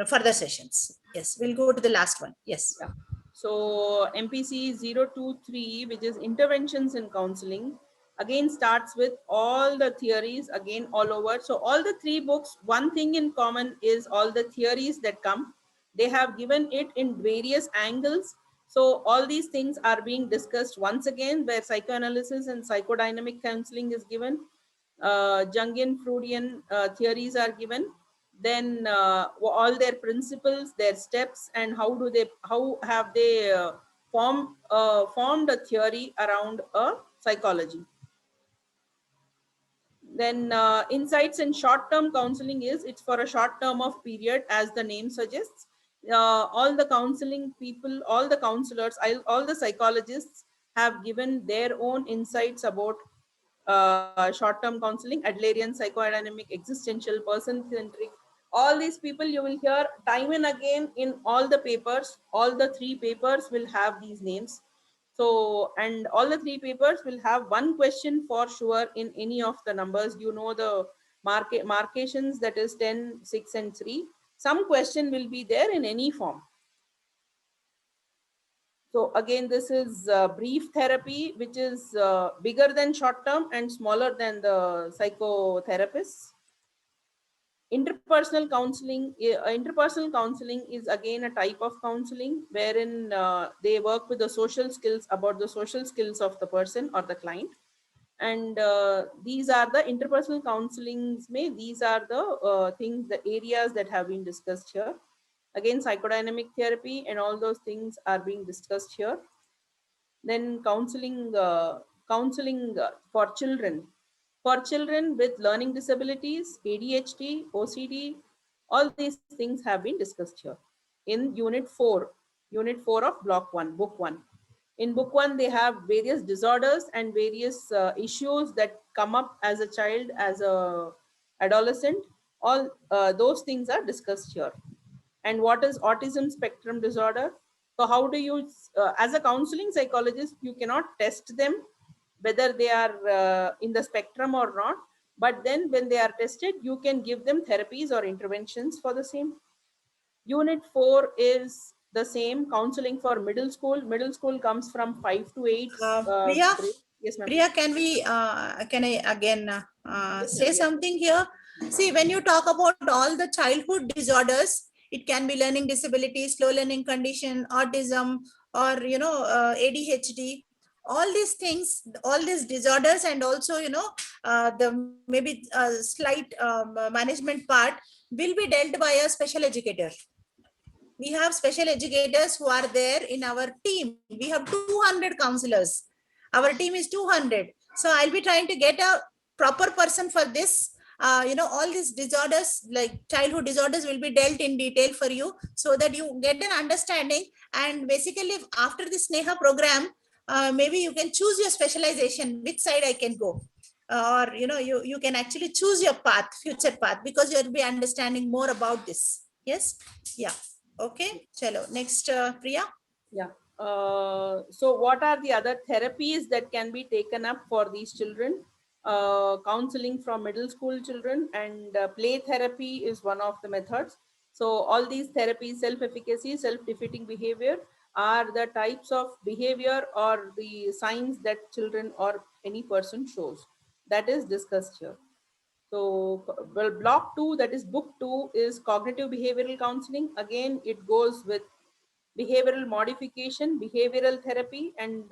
further sessions. Yes, we'll go to the last one. Yes. Yeah. So MPC 023, which is interventions in counseling, again starts with all the theories again all over. So all the 3 books, one thing in common is all the theories that come. They have given it in various angles. So all these things are being discussed once again, where psychoanalysis and psychodynamic counseling is given. Jungian, Freudian theories are given. Then all their principles, their steps, and how have they formed a theory around a psychology. Then insights in short-term counseling it's for a short term of period, as the name suggests. All the counseling people, all the counselors, all the psychologists have given their own insights about short-term counseling, Adlerian, psychodynamic, existential, person-centric. All these people you will hear time and again in all the papers. All the 3 papers will have these names. So, and all the 3 papers will have one question for sure in any of the numbers. You know the markations, that is 10, 6 and 3. Some question will be there in any form. So again, this is brief therapy, which is bigger than short term and smaller than the psychotherapists. Interpersonal counseling is again a type of counseling wherein they work with the social skills, about the social skills of the person or the client. And these are the interpersonal counselings. These are the things, the areas that have been discussed here. Again, psychodynamic therapy and all those things are being discussed here. Then counseling for children. For children with learning disabilities, ADHD, OCD, all these things have been discussed here. In Unit 4 of Block 1, Book 1. In Book 1, they have various disorders and various issues that come up as a child, as a adolescent. All those things are discussed here. And what is autism spectrum disorder? So how do you, as a counseling psychologist, you cannot test them whether they are in the spectrum or not. But then when they are tested, you can give them therapies or interventions for the same. Unit 4 is the same, counseling for middle school. Middle school comes from 5 to 8. Priya, Yes, ma'am. Priya, can I again say something here? See, when you talk about all the childhood disorders, it can be learning disabilities, slow learning condition, autism, or ADHD. All these things, all these disorders, and also the maybe slight management part will be dealt by a special educator. We have special educators who are there in our team. We have 200 counselors. Our team is 200. So I'll be trying to get a proper person for this. All these disorders, like childhood disorders, will be dealt in detail for you so that you get an understanding. And basically, after the Sneha program, maybe you can choose your specialization, which side I can go. Or you can actually choose your path, future path, because you'll be understanding more about this. Yes. Yeah. Okay, chalo. Next, Priya. Yeah. So what are the other therapies that can be taken up for these children? Counseling from middle school children, and play therapy is one of the methods. So all these therapies, self-efficacy, self-defeating behavior, are the types of behavior or the signs that children or any person shows. That is discussed here. So, well, Block 2, that is Book 2, is cognitive behavioral counseling. Again, it goes with behavioral modification, behavioral therapy, and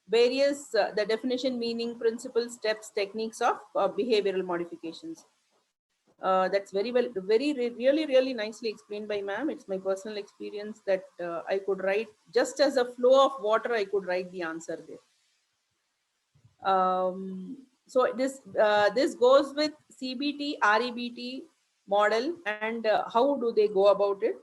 various the definition, meaning, principles, steps, techniques of behavioral modifications. That's really nicely explained by ma'am. It's my personal experience that I could write just as a flow of water. I could write the answer there. So this goes with CBT, REBT model, and how do they go about it?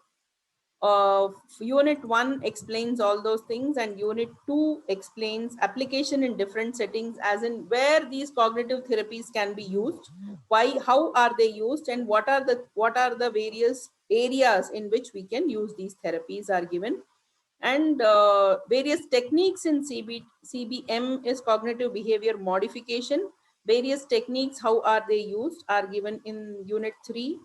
Unit 1 explains all those things, and Unit 2 explains application in different settings, as in where these cognitive therapies can be used, why, how are they used, and what are the various areas in which we can use these therapies are given. And various techniques in CBM is cognitive behavior modification. Various techniques, how are they used, are given in Unit 3.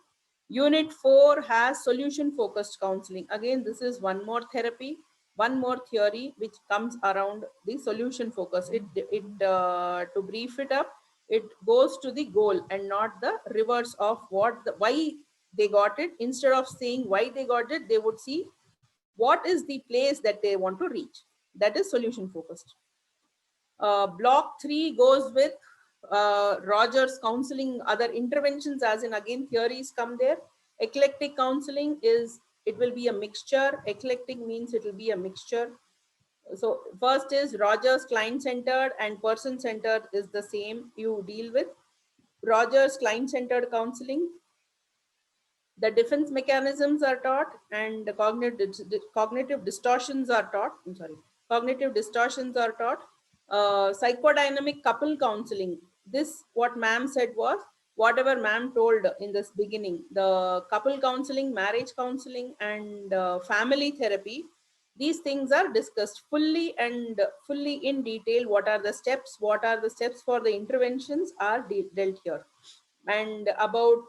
Unit 4 has solution focused counseling. Again, this is one more therapy, one more theory which comes around the solution focus. To brief it up, it goes to the goal and not the reverse of why they got it. Instead of saying why they got it, they would see what is the place that they want to reach. That is solution focused. Block 3 goes with Rogers counseling, other interventions, as in again theories come there. Eclectic counseling it will be a mixture. Eclectic means it will be a mixture. So first is Rogers client-centered and person-centered is the same you deal with. Rogers client-centered counseling. The defense mechanisms are taught, and cognitive distortions are taught. Cognitive distortions are taught. Psychodynamic couple counseling. This, what ma'am said was, whatever ma'am told in this beginning, the couple counseling, marriage counseling, and family therapy, these things are discussed fully and fully in detail. What are the steps? What are the steps for the interventions are dealt here. And about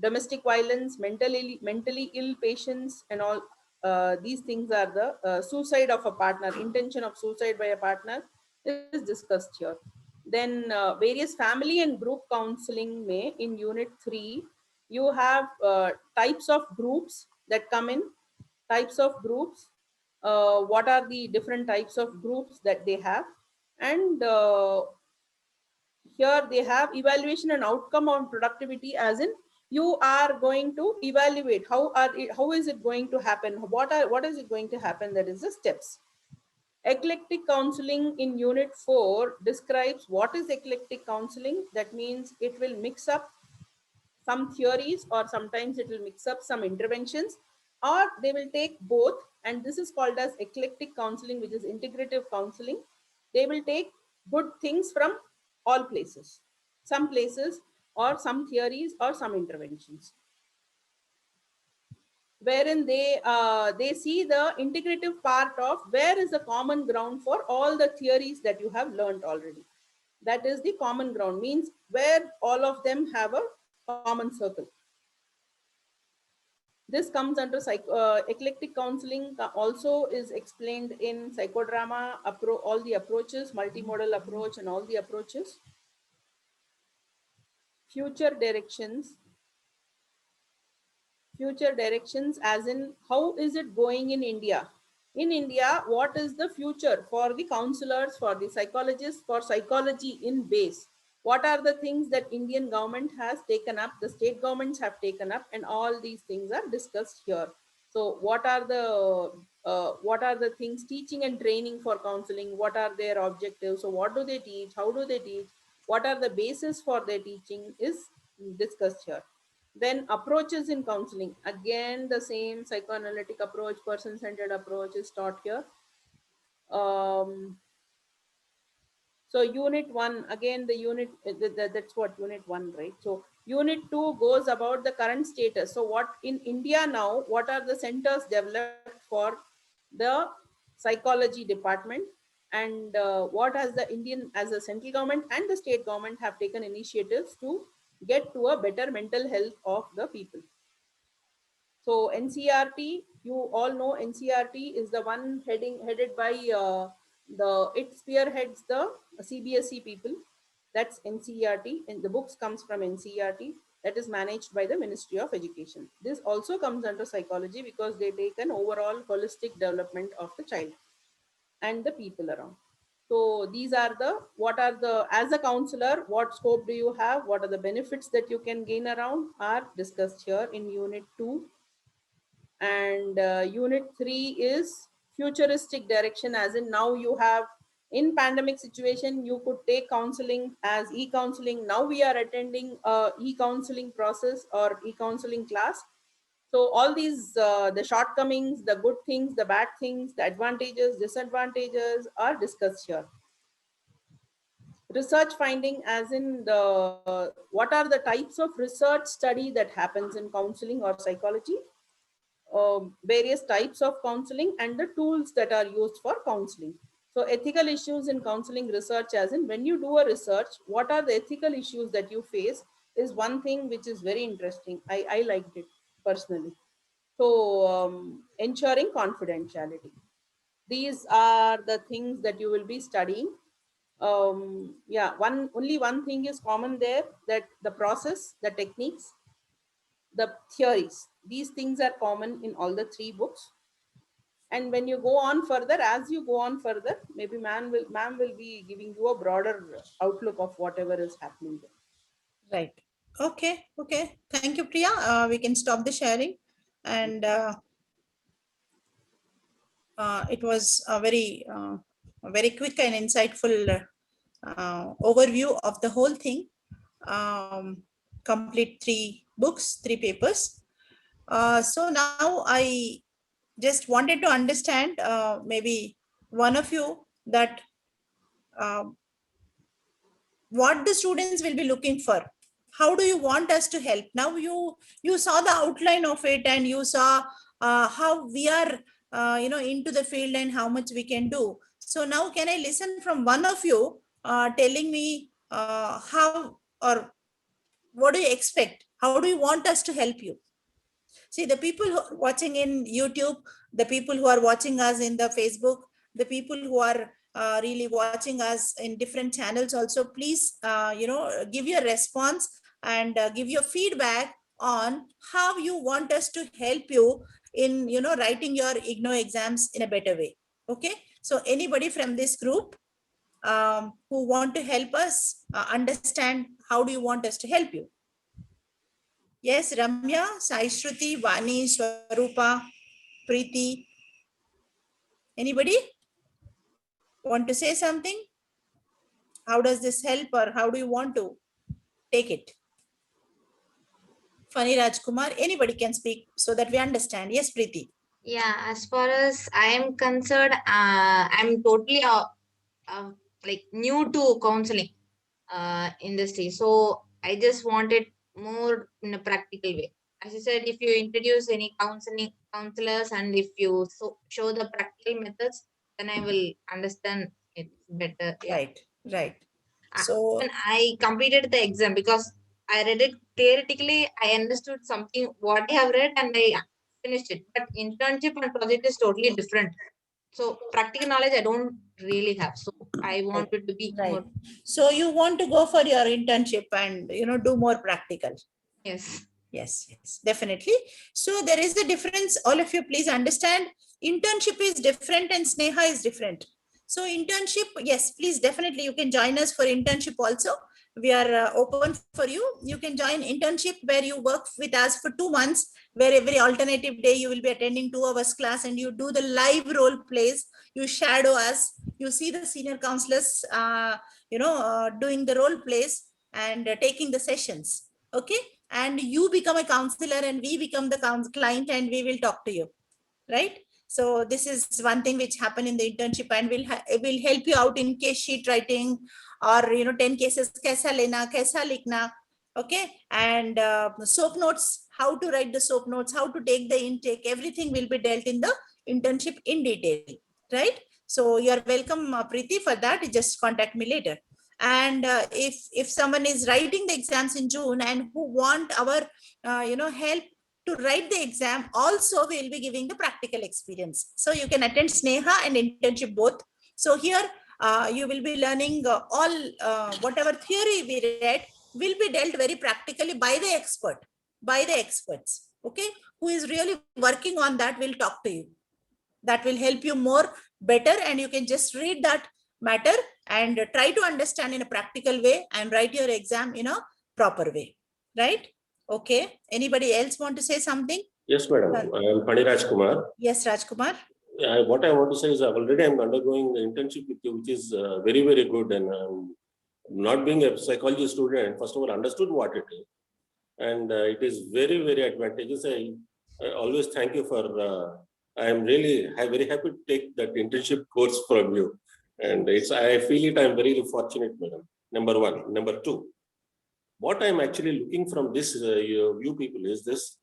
domestic violence, mentally ill patients, and all these things are the suicide of a partner, intention of suicide by a partner is discussed here. Then various family and group counseling may in unit 3, you have types of groups that come in, types of groups, what are the different types of groups that they have, and here they have evaluation and outcome on productivity, as in you are going to evaluate how is it going to happen, what is it going to happen, that is the steps. Eclectic counseling in unit 4 describes what is eclectic counseling. That means it will mix up some theories, or sometimes it will mix up some interventions, or they will take both, and this is called as eclectic counseling, which is integrative counseling. They will take good things from all places, some places, or some theories, or some interventions, wherein they see the integrative part of where is the common ground for all the theories that you have learned already. That is the common ground, means where all of them have a common circle. This comes under eclectic counseling, also is explained in psychodrama, all the approaches, multimodal approach, and all the approaches. Future directions as in how is it going in India? In India, what is the future for the counselors, for the psychologists, for psychology in base? What are the things that Indian government has taken up, the state governments have taken up, and all these things are discussed here. So what are the things, teaching and training for counseling, what are their objectives? So what do they teach? How do they teach? What are the basis for their teaching is discussed here. Then approaches in counseling, again the same psychoanalytic approach, person-centered approach is taught here. So unit 1, again the unit, that's what unit 1, right? So unit 2 goes about the current status. So what in India now, what are the centers developed for the psychology department, and what has the Indian, as a central government and the state government, have taken initiatives to get to a better mental health of the people. So NCRT, you all know NCRT is the one headed by it spearheads the CBSE people. That's NCERT, and the books comes from NCERT, that is managed by the Ministry of Education. This also comes under psychology because they take an overall holistic development of the child and the people around. So these are as a counselor, what scope do you have? What are the benefits that you can gain around are discussed here in unit 2. And unit 3 is futuristic direction, as in now you have, in pandemic situation, you could take counseling as e-counseling. Now we are attending e-counseling process or e-counseling class. So all these, the shortcomings, the good things, the bad things, the advantages, disadvantages are discussed here. Research finding, as in what are the types of research study that happens in counseling or psychology, various types of counseling, and the tools that are used for counseling. So ethical issues in counseling research, as in when you do a research, what are the ethical issues that you face, is one thing which is very interesting. I liked it personally. So ensuring confidentiality. These are the things that you will be studying. Yeah, only one thing is common there, that the process, the techniques, the theories, these things are common in all the 3 books. And when you go on further, as you go on further, maybe ma'am will be giving you a broader outlook of whatever is happening there. Right. Okay. Thank you, Priya. We can stop the sharing. And it was a very quick and insightful overview of the whole thing. Complete 3 books, 3 papers. So now I just wanted to understand, maybe one of you, that what the students will be looking for. How do you want us to help? Now you saw the outline of it, and you saw how we are into the field and how much we can do. So now can I listen from one of you telling me how, or what do you expect? How do you want us to help you? See, the people who are watching in YouTube, the people who are watching us in the Facebook, the people who are really watching us in different channels also, please, give your response and give your feedback on how you want us to help you in, writing your IGNOU exams in a better way. Okay. So anybody from this group who want to help us understand how do you want us to help you? Yes, Ramya, Sai Shruti, Vani, Swarupa, Preeti. Anybody want to say something? How does this help, or how do you want to take it? Fani Rajkumar, anybody can speak so that we understand. Yes, Preeti. Yeah, as far as I am concerned, I'm totally like new to counseling industry. So I just wanted more in a practical way. As you said, if you introduce any counselors and if you show the practical methods, then I will understand it better. Yeah. Right. So when I completed the exam, because I read it theoretically, I understood something what I have read and I finished it. But internship and project is totally different. So practical knowledge I don't really have. So I wanted to be more. So you want to go for your internship and do more practical. Yes. Yes, definitely. So there is a difference. All of you, please understand. Internship is different and Sneha is different. So internship, yes, please, definitely you can join us for internship also. We are open for you. You can join internship where you work with us for 2 months, where every alternative day you will be attending 2 hours class and you do the live role plays. You shadow us. You see the senior counselors, doing the role plays and taking the sessions. Okay. And you become a counselor and we become the client and we will talk to you, right? So this is one thing which happened in the internship and will help you out in case sheet writing or 10 cases kaisa lena, kaisa likhna, okay? And soap notes, how to write the soap notes, how to take the intake, everything will be dealt in the internship in detail, right? So you are welcome, Preeti, for that. Just contact me later. And if someone is writing the exams in June and who want our help to write the exam, also we will be giving the practical experience. So you can attend Sneha and internship both. So here you will be learning all whatever theory we read will be dealt very practically by the experts, okay, who is really working on that will talk to you. That will help you more better, and you can just read that matter and try to understand in a practical way and write your exam in a proper way, right? Okay. Anybody else want to say something? Yes, madam. I am Pani Rajkumar. Yes, Rajkumar. What I want to say is already I am undergoing the internship with you, which is very, very good. And not being a psychology student, first of all, understood what it is. And it is very, very advantageous. I always thank you for, I am really very happy to take that internship course from you. And I feel I'm very fortunate, madam. Number one. Number two, what I'm actually looking from this you people is this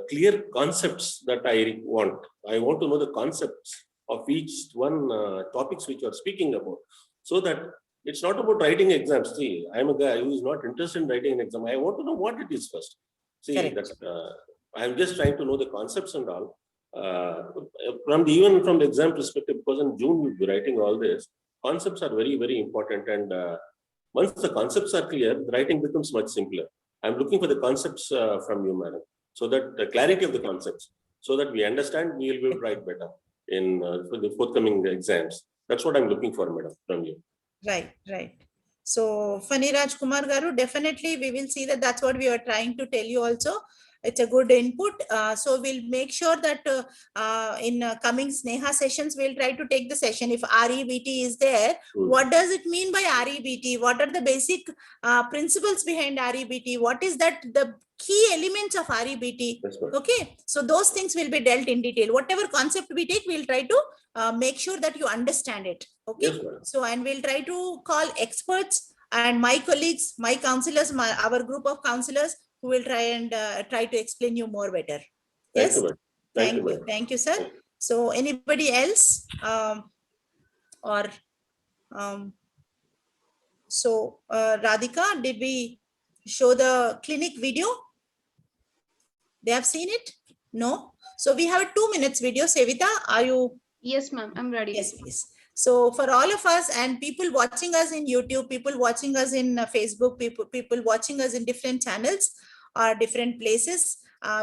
clear concepts that I want. I want to know the concepts of each one topics which you are speaking about, so that it's not about writing exams. See, I'm a guy who is not interested in writing an exam. I want to know what it is first. See, that I'm just trying to know the concepts and all. Even from the exam perspective, because in June we'll be writing all this. Concepts are very, very important, and once the concepts are clear, the writing becomes much simpler. I'm looking for the concepts from you, madam, so that the clarity of the concepts, so that we understand, we will be able to write better in for the forthcoming exams. That's what I'm looking for, madam, from you. Right. So, Fani Rajkumar Garu, definitely we will see that. That's what we are trying to tell you also. It's a good input. So we'll make sure that in coming Sneha sessions, we'll try to take the session. If REBT is there, what does it mean by REBT? What are the basic principles behind REBT? What is that the key elements of REBT? Okay, so those things will be dealt in detail. Whatever concept we take, we'll try to make sure that you understand it. Okay, so and we'll try to call experts and my colleagues, my counselors, our group of counselors who will try to explain you more better. Yes, thank you, sir. So anybody else so Radhika, did we show the clinic video? They have seen it? No. So we have a 2 minutes video. Sevita, are you? Yes, ma'am. I'm ready. Yes, please. So for all of us and people watching us in YouTube, people watching us in Facebook, people watching us in different channels or different places,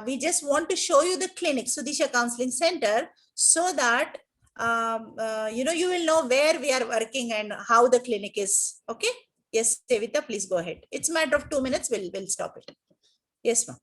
we just want to show you the clinic, Sudisha Counseling Center, so that you will know where we are working and how the clinic is. Okay. Yes, Sevita, please go ahead. It's a matter of 2 minutes. We'll stop it. Yes, ma'am.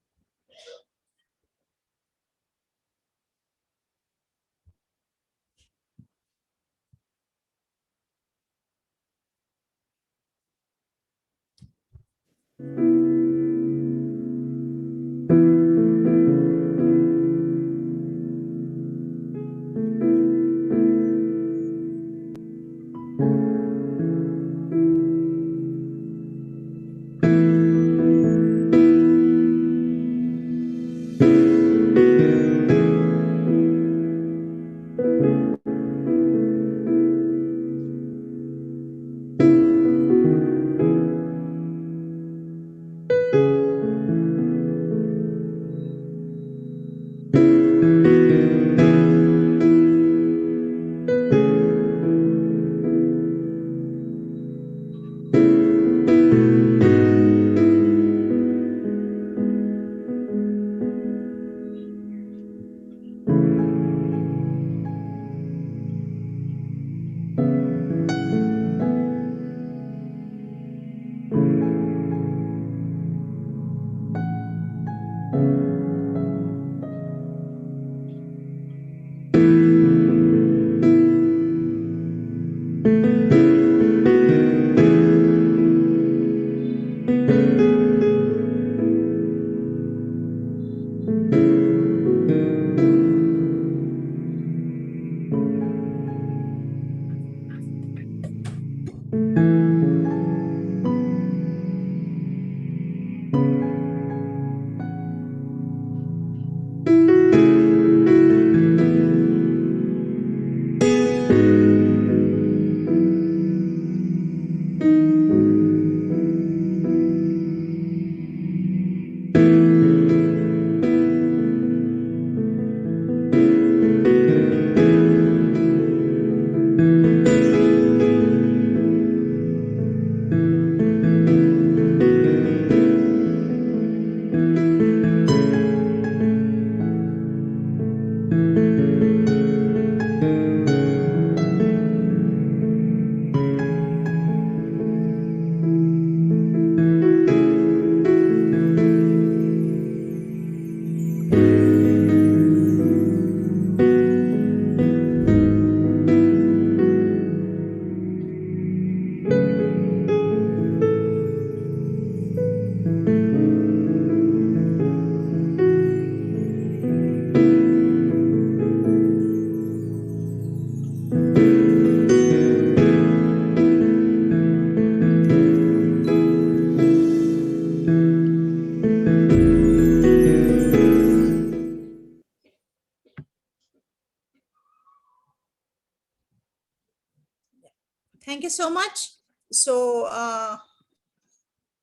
Thank you so much. So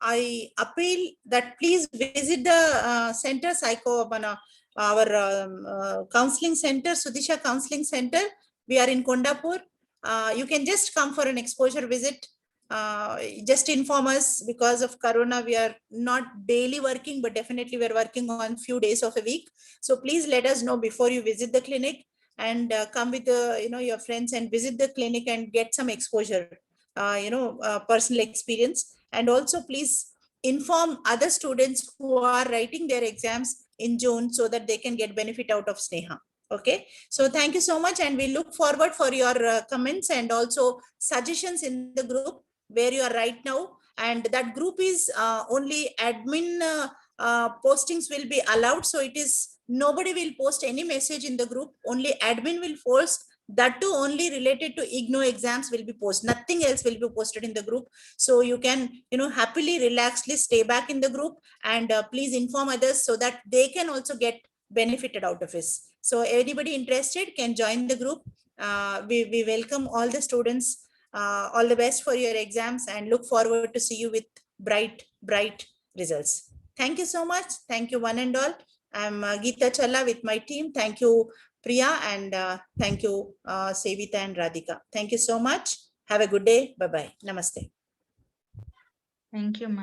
I appeal that please visit the center, our counseling center, Sudisha Counseling Center. We are in Kondapur. You can just come for an exposure visit. Just inform us. Because of Corona, we are not daily working, but definitely we are working on few days of a week. So please let us know before you visit the clinic, and come with your friends and visit the clinic and get some exposure, personal experience. And also please inform other students who are writing their exams in June so that they can get benefit out of Sneha. Okay, so thank you so much, and we look forward for your comments and also suggestions in the group where you are right now. And that group is only admin postings will be allowed. So it is nobody will post any message in the group. Only admin will post. That too only related to IGNOU exams will be posted. Nothing else will be posted in the group. So you can, happily, relaxedly stay back in the group, and please inform others so that they can also get benefited out of this. So anybody interested can join the group. We welcome all the students. All the best for your exams, and look forward to see you with bright results. Thank you so much. Thank you one and all. I'm Geeta Challa with my team. Thank you, Priya, and thank you, Sevita and Radhika. Thank you so much. Have a good day. Bye-bye. Namaste. Thank you, ma'am.